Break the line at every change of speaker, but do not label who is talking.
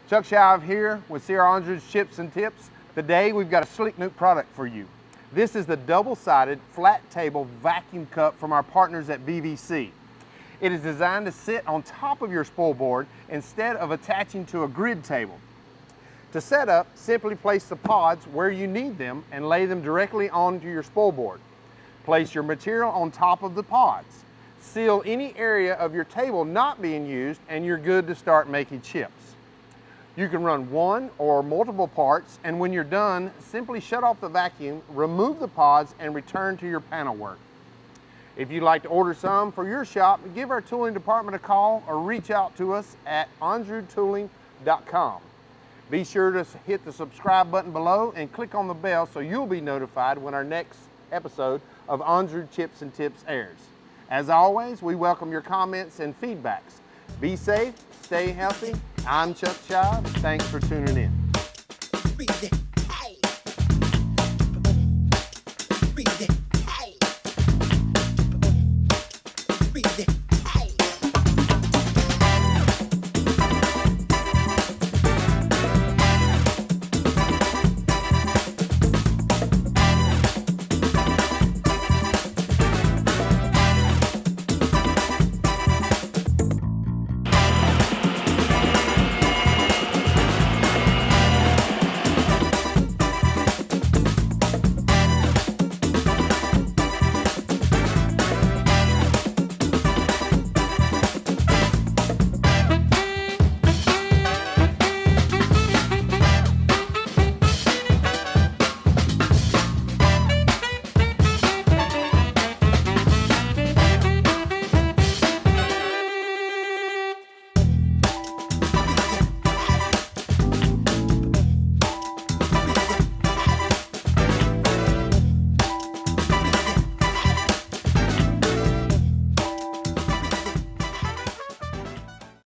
Chuck Shive here with Onsrud's Chips and Tips. Today we've got a sleek new product for you. This is the double-sided flat table vacuum cup from our partners at BVC. It is designed to sit on top of your spoil board instead of attaching to a grid table. To set up, simply place the pods where you need them and lay them directly onto your spoil board. Place your material on top of the pods. Seal any area of your table not being used and you're good to start making chips. You can run one or multiple parts, and when you're done, simply shut off the vacuum, remove the pods, and return to your panel work. If you'd like to order some for your shop, give our tooling department a call or reach out to us at onsrudtooling.com. Be sure to hit the subscribe button below and click on the bell so you'll be notified when our next episode of Onsrud Chips and Tips airs. As always, we welcome your comments and feedbacks. Be safe, stay healthy. I'm Chuck Shive. Thanks for tuning in.